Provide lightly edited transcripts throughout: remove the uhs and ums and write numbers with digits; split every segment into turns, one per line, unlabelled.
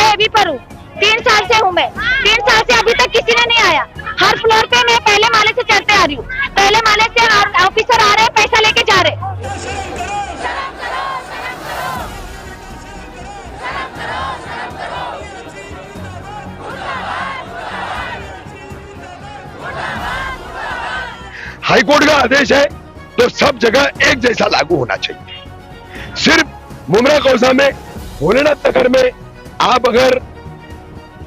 एवी पर हूँ, 3 साल से हूँ मैं, 3 साल से अभी तक किसी ने नहीं आया। हर फ्लोर पे मैं पहले माले से चढ़ते आ रही हूँ, पहले माले से ऑफिसर आ रहे हैं, पैसा लेके जा रहे।
हाईकोर्ट का आदेश है तो सब जगह एक जैसा लागू होना चाहिए। सिर्फ मुमरा कौसा में, भोलेनाथ नगर में आप अगर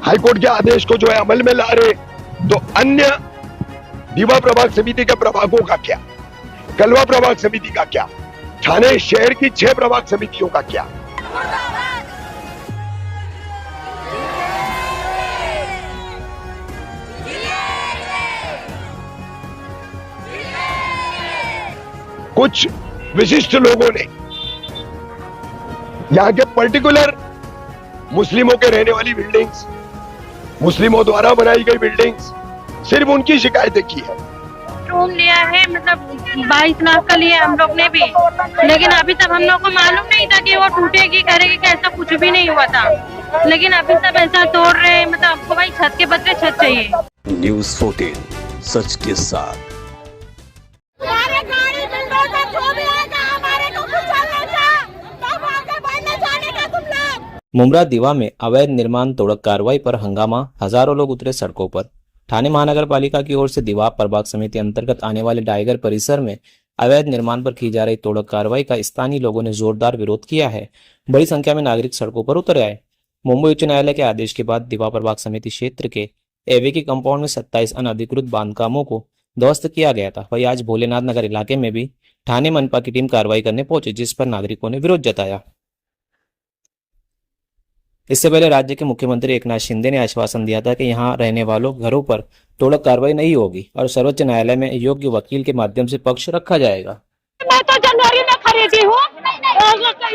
हाईकोर्ट के आदेश को जो है अमल में ला रहे, तो अन्य दीवा प्रभाग समिति के प्रभागों का क्या, कलवा प्रभाग समिति का क्या, ठाणे शहर की 6 प्रभाग समितियों का क्या? कुछ विशिष्ट लोगों ने यहाँ के पर्टिकुलर मुस्लिमों के रहने वाली बिल्डिंग्स, मुस्लिमों द्वारा बनाई गई बिल्डिंग्स, सिर्फ उनकी शिकायतें की है।
रूम लिया है, मतलब 22 लाख का लिया हम लोग ने भी, लेकिन अभी तक हम लोग को मालूम नहीं था कि वो टूटेगी करेगी, कैसा कुछ भी नहीं हुआ था, लेकिन अभी सब ऐसा तोड़ रहे हैं। मतलब आपको भाई छत के बदले छत चाहिए।
न्यूज़ 14 सच के साथ।
मुमरा दीवा में अवैध निर्माण तोड़क कार्रवाई पर हंगामा, हजारों लोग उतरे सड़कों पर। ठाणे महानगर पालिका की ओर से दीवा प्रभाग समिति अंतर्गत आने वाले टाइगर परिसर में अवैध निर्माण पर की जा रही तोड़क कार्रवाई का स्थानीय लोगों ने जोरदार विरोध किया है। बड़ी संख्या में नागरिक सड़कों पर उतर आए। मुंबई उच्च न्यायालय के आदेश के बाद दीवा प्रभाग समिति क्षेत्र के एवे के कंपाउंड में 27 अनधिकृत बांधकामों को ध्वस्त किया गया था। वही आज भोलेनाथ नगर इलाके में भी ठाणे मनपा की टीम कार्रवाई करने पहुंची, जिस पर नागरिकों ने विरोध जताया। इससे पहले राज्य के मुख्यमंत्री एकनाथ शिंदे ने आश्वासन दिया था कि यहां रहने वालों घरों पर तोड़क कार्रवाई नहीं होगी और सर्वोच्च न्यायालय में योग्य वकील के माध्यम से पक्ष रखा जाएगा।
मैं तो जनवरी में खरीदी हूँ,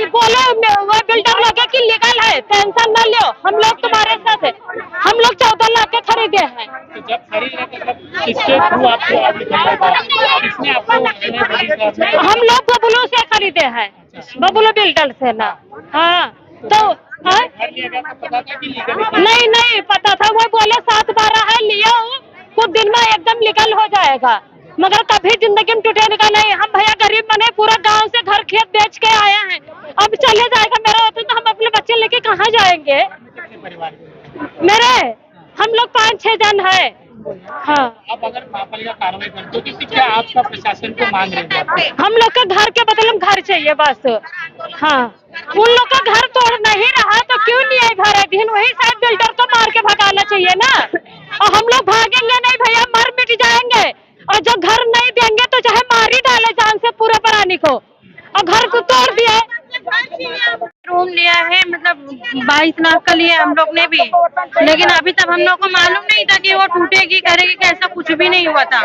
बोले वो बिल्डर लगे कि लीगल है, टेंशन न लो, हम लोग तुम्हारे साथ है। हम लोग 14 लाख के खरीदे हैं।
तो जब खरीदे किसके थ्रू आपको किसने आपको?
हम लोग बबलू से खरीदे हैं, बबलू बिल्डर से ना। हाँ तो नहीं पता था, वो बोले 7-12 है, लिया हूँ, कुछ दिन में एकदम लीगल हो जाएगा, मगर कभी जिंदगी में टूटेगा नहीं। हम भैया गरीब बने, पूरा गांव से घर खेत बेच के आए हैं, अब चले जाएगा मेरा होता तो हम अपने बच्चे लेके कहाँ जाएंगे? मेरे हम लोग 5-6 जन है। हाँ,
अब अगर महापालिका कार्रवाई करते तो क्या आपका प्रशासन को मांग रहे हैं?
हम लोग के घर के बदले में घर चाहिए बस। हाँ, उन लोग का घर तोड़ नहीं रहा तो क्यों नहीं है घर अधीन? वही साहब बिल्डर को मार के भगाना चाहिए ना। और हम लोग भागेंगे नहीं भैया, मर मिट जाएंगे। और जो घर नहीं देंगे तो चाहे मार ही डाले जान से पूरे प्राणी को, और घर को तोड़ दिए।
रूम लिया है, मतलब 22 लाख का लिया हम लोग ने भी, लेकिन अभी तक हम लोग को मालूम नहीं था कि वो टूटेगी करेगी, कैसा कुछ भी नहीं हुआ था,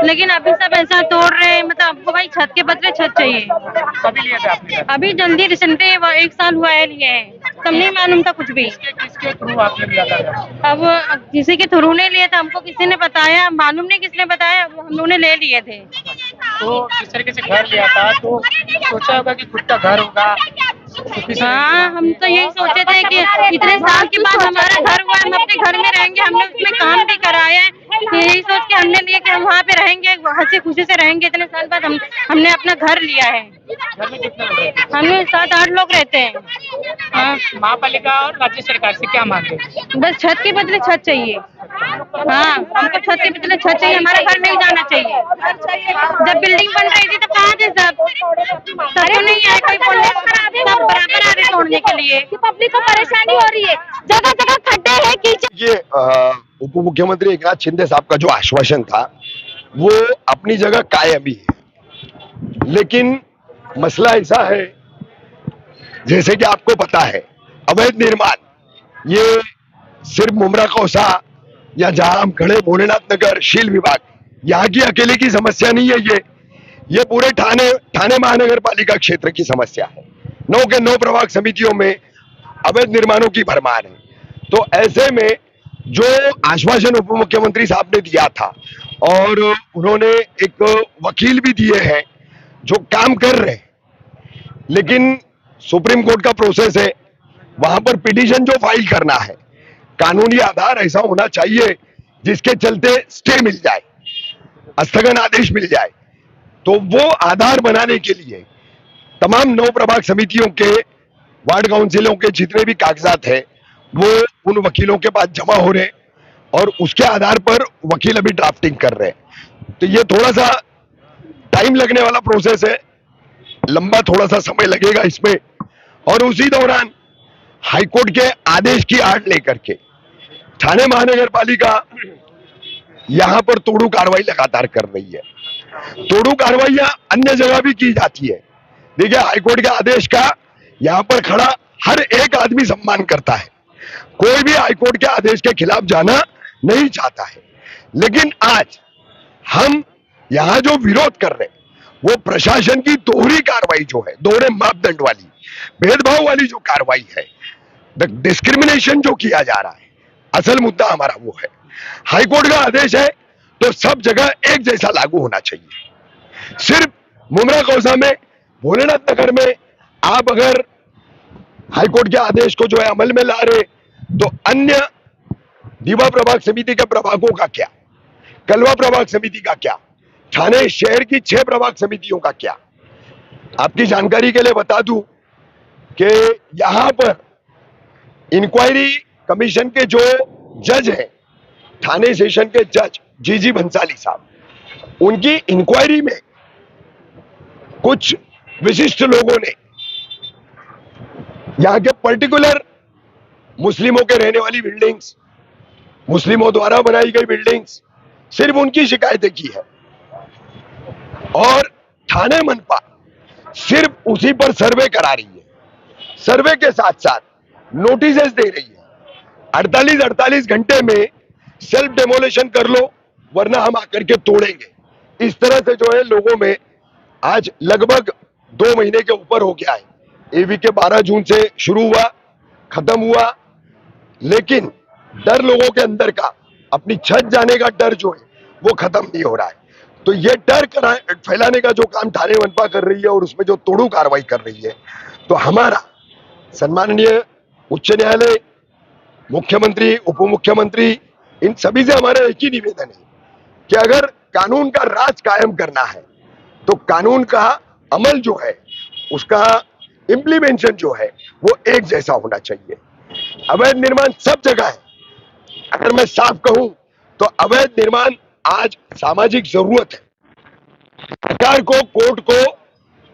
लेकिन अभी सब ऐसा तोड़ रहे हैं। मतलब आपको भाई छत के बदले छत चाहिए।
कभी लिया था आपने?
अभी जल्दी रिसेंटली 1 साल हुआ है लिए हैं, तब नहीं मालूम था कुछ भी।
किसके थ्रू आपने लिया था?
अब किसी के थ्रू ने लिया था, हमको किसी ने बताया, मालूम नहीं किसने बताया, हम लोगों ने ले लिए थे।
तो किस तरीके से घर लिया था तो सोचा होगा कि खुद का घर होगा?
हाँ, हम तो यही सोचे थे कि इतने साल के बाद हमारा घर हुआ, हम अपने घर में रहेंगे, हमने उसमें काम भी कराया है, यही सोच के हमने लिया कि हम वहाँ पे रहेंगे, हंसी खुशी से रहेंगे। इतने साल बाद हमने अपना घर लिया है।
घर में कितने लोग रहते हैं?
हमें 7-8 लोग रहते हैं। हाँ,
महापालिका और राज्य सरकार से क्या मांग रहे हैं?
बस छत के बदले छत चाहिए। हाँ, हमको छत के बदले छत चाहिए, हमारा घर नहीं जाना चाहिए। जब बिल्डिंग बन रही थी तो कहाँ थे सब? तो नहीं आए, कोई बोलने सब बराबर आ रहे तोड़ने के लिए।
पब्लिक को परेशानी हो रही है, जगह जगह खड्डे हैं, कीचड़।
ये उप मुख्यमंत्री एकनाथ शिंदे साहब का जो आश्वासन था वो अपनी जगह कायम ही है, लेकिन मसला ऐसा है, जैसे कि आपको पता है, अवैध निर्माण ये सिर्फ मुमरा कौसा या जहां हम खड़े भोलेनाथ नगर, शील विभाग, यहाँ की अकेले की समस्या नहीं है। ये पूरे ठाणे महानगर पालिका क्षेत्र की समस्या है। 9 के 9 प्रभाग समितियों में अवैध निर्माणों की भरमार है। तो ऐसे में जो आश्वासन उप मुख्यमंत्री साहब ने दिया था, और उन्होंने एक वकील भी दिए हैं जो काम कर रहे हैं, लेकिन सुप्रीम कोर्ट का प्रोसेस है, वहां पर पिटीशन जो फाइल करना है, कानूनी आधार ऐसा होना चाहिए जिसके चलते स्टे मिल जाए, स्थगन आदेश मिल जाए। तो वो आधार बनाने के लिए तमाम 9 प्रभाग समितियों के वार्ड काउंसिलों के जितने भी कागजात है वो उन वकीलों के पास जमा हो रहे और उसके आधार पर वकील अभी ड्राफ्टिंग कर रहे हैं। तो ये थोड़ा सा टाइम लगने वाला प्रोसेस है, लंबा थोड़ा सा समय लगेगा इसमें। और उसी दौरान हाईकोर्ट के आदेश की आड़ लेकर के ठाणे महानगर पालिका यहां पर तोड़ू कार्रवाई लगातार कर रही है। तोड़ू कार्रवाइयां अन्य जगह भी की जाती है। देखिए, हाईकोर्ट के आदेश का यहां पर खड़ा हर एक आदमी सम्मान करता है, कोई भी हाईकोर्ट के आदेश के खिलाफ जाना नहीं चाहता है। लेकिन आज हम यहां जो विरोध कर रहे हैं वो प्रशासन की दोहरी कार्रवाई जो है, दोहरे मापदंड वाली, भेदभाव वाली जो कार्रवाई है, डिस्क्रिमिनेशन जो किया जा रहा है, असल मुद्दा हमारा वो है। हाईकोर्ट का आदेश है तो सब जगह एक जैसा लागू होना चाहिए। सिर्फ मुमरा कौसा में, भोलेनाथ नगर में आप अगर हाईकोर्ट के आदेश को जो है अमल में ला रहे, तो अन्य दीवा प्रभाग समिति के प्रभागों का क्या, कलवा प्रभाग समिति का क्या, ठाणे शहर की 6 प्रभाग समितियों का क्या। आपकी जानकारी के लिए बता दूं कि यहां पर इंक्वायरी कमीशन के जो जज हैं, ठाणे सेशन के जज जीजी भंसाली साहब, उनकी इंक्वायरी में कुछ विशिष्ट लोगों ने यहां के पर्टिकुलर मुस्लिमों के रहने वाली बिल्डिंग्स, मुस्लिमों द्वारा बनाई गई बिल्डिंग्स, सिर्फ उनकी शिकायतें की है। और ठाणे मनपा सिर्फ उसी पर सर्वे करा रही है, सर्वे के साथ साथ नोटिस दे रही है। 48 घंटे में सेल्फ डेमोलेशन कर लो वरना हम आकर के तोड़ेंगे। इस तरह से जो है लोगों में आज लगभग 2 महीने के ऊपर हो गया है। एवी के 12 जून से शुरू हुआ, खत्म हुआ, लेकिन डर लोगों के अंदर का, अपनी छत जाने का डर जो है वो खत्म नहीं हो रहा है। तो ये डर फैलाने का जो काम ठाणे मनपा कर रही है और उसमें जो तोड़ू कार्रवाई कर रही है, तो हमारा सम्माननीय उच्च न्यायालय, मुख्यमंत्री, उप मुख्यमंत्री, इन सभी से हमारा एक ही निवेदन है कि अगर कानून का राज कायम करना है तो कानून का अमल जो है, उसका इंप्लीमेंटेशन जो है वो एक जैसा होना चाहिए। अवैध निर्माण सब जगह है। अगर मैं साफ कहूं तो अवैध निर्माण आज सामाजिक जरूरत है। सरकार को, कोर्ट को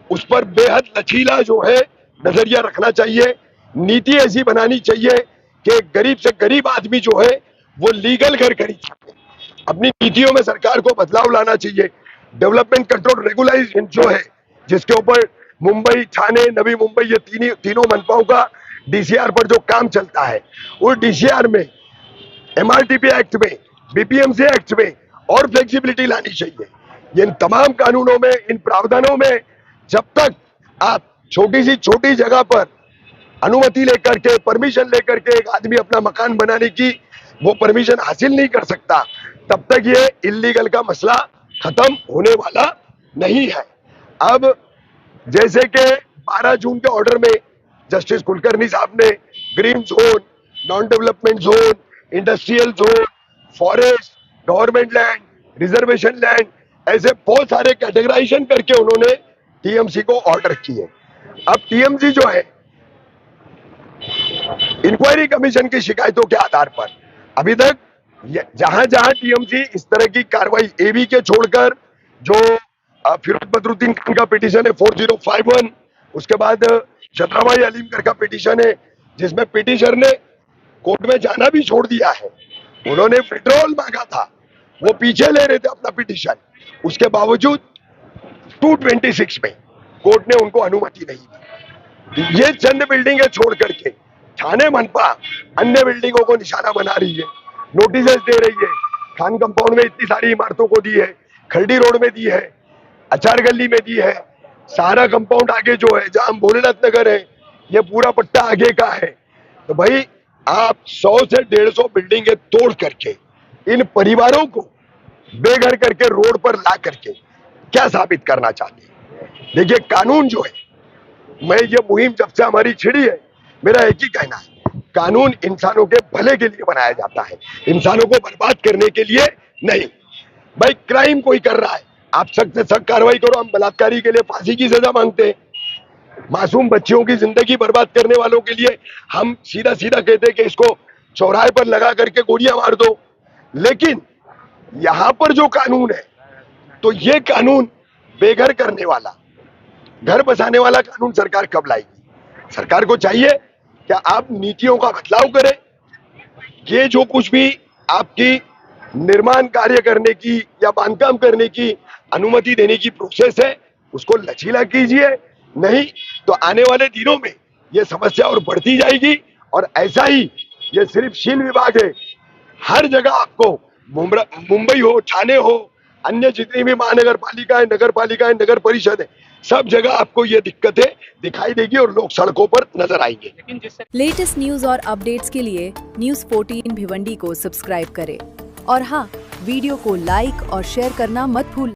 उस पर बेहद लचीला जो है नजरिया रखना चाहिए। नीति ऐसी बनानी चाहिए कि गरीब से गरीब आदमी जो है वो लीगल घर खरीद सके। अपनी नीतियों में सरकार को बदलाव लाना चाहिए। डेवलपमेंट कंट्रोल रेगुलाइजेशन जो है, जिसके ऊपर मुंबई, ठाणे, नवी मुंबई, ये तीनों मनपाओं का डीसीआर पर जो काम चलता है, उस डीसीआर में, एमआरटीपी एक्ट में, बीपीएमसी एक्ट में और फ्लेक्सिबिलिटी लानी चाहिए। इन तमाम कानूनों में, इन प्रावधानों में जब तक आप छोटी सी छोटी जगह पर अनुमति लेकर के, परमिशन लेकर के एक आदमी अपना मकान बनाने की वो परमिशन हासिल नहीं कर सकता, तब तक ये इल्लीगल का मसला खत्म होने वाला नहीं है। अब जैसे कि 12 जून के ऑर्डर में जस्टिस कुलकर्णी साहब ने green zone, non development zone, industrial zone, forest, government land, reservation land, ऐसे बहुत सारे कैटेगराइजेशन करके उन्होंने टीएमसी को ऑर्डर किए। अब टीएमसी जो है, इंक्वायरी कमीशन की शिकायतों के आधार पर अभी तक जहां जहां टीएमसी इस तरह की कार्रवाई, एवी के छोड़कर जो फिरोज बदरुद्दीन खान का पिटीशन है 4051, उसके बाद छतराबाई अलीमकर का पिटीशन है जिसमें पिटीशनर ने कोर्ट में जाना भी छोड़ दिया है। उन्होंने विड्रॉल मांगा था, वो पीछे ले रहे थे अपना पिटीशन, उसके बावजूद 226 में कोर्ट ने उनको अनुमति नहीं दी। ये चंद बिल्डिंगें छोड़ करके ठाणे मनपा अन्य बिल्डिंगों को निशाना बना रही है, नोटिस दे रही है। खान कंपाउंड में इतनी सारी इमारतों को दी है, खरडी रोड में दी है, अचार गली में दी है, सारा कंपाउंड आगे जो है जहां भोलेनाथ नगर है, ये पूरा पट्टा आगे का है। तो भाई आप 100 से 150 बिल्डिंगें तोड़ करके इन परिवारों को बेघर करके रोड पर ला करके क्या साबित करना चाहते हैं? देखिए, कानून जो है, मैं ये मुहिम जब से हमारी छिड़ी है मेरा एक ही कहना है, कानून इंसानों के भले के लिए बनाया जाता है, इंसानों को बर्बाद करने के लिए नहीं। भाई क्राइम कोई कर रहा है, आप सख्त से सख्त कार्रवाई करो। हम बलात्कारी के लिए फांसी की सजा मांगते हैं, मासूम बच्चियों की जिंदगी बर्बाद करने वालों के लिए हम सीधा सीधा कहते हैं कि इसको चौराहे पर लगा करके गोलियां मार दो। लेकिन यहां पर जो कानून है, तो ये कानून बेघर करने वाला, घर बसाने वाला कानून सरकार कब लाएगी? सरकार को चाहिए कि आप नीतियों का बदलाव करें। ये जो कुछ भी आपकी निर्माण कार्य करने की या बांधकाम करने की अनुमति देने की प्रोसेस है, उसको लचीला कीजिए, नहीं तो आने वाले दिनों में ये समस्या और बढ़ती जाएगी। और ऐसा ही, ये सिर्फ शील विभाग है, हर जगह आपको मुंबई हो, ठाणे हो, अन्य जितनी भी महानगर पालिका है, नगर पालिका है, नगर परिषद है, सब जगह आपको ये दिक्कतें दिखाई देगी और लोग सड़कों पर नजर आएंगे।
लेटेस्ट न्यूज और अपडेट्स के लिए न्यूज़ 14 भिवंडी को सब्सक्राइब करें और हाँ, वीडियो को लाइक और शेयर करना मत भूलें।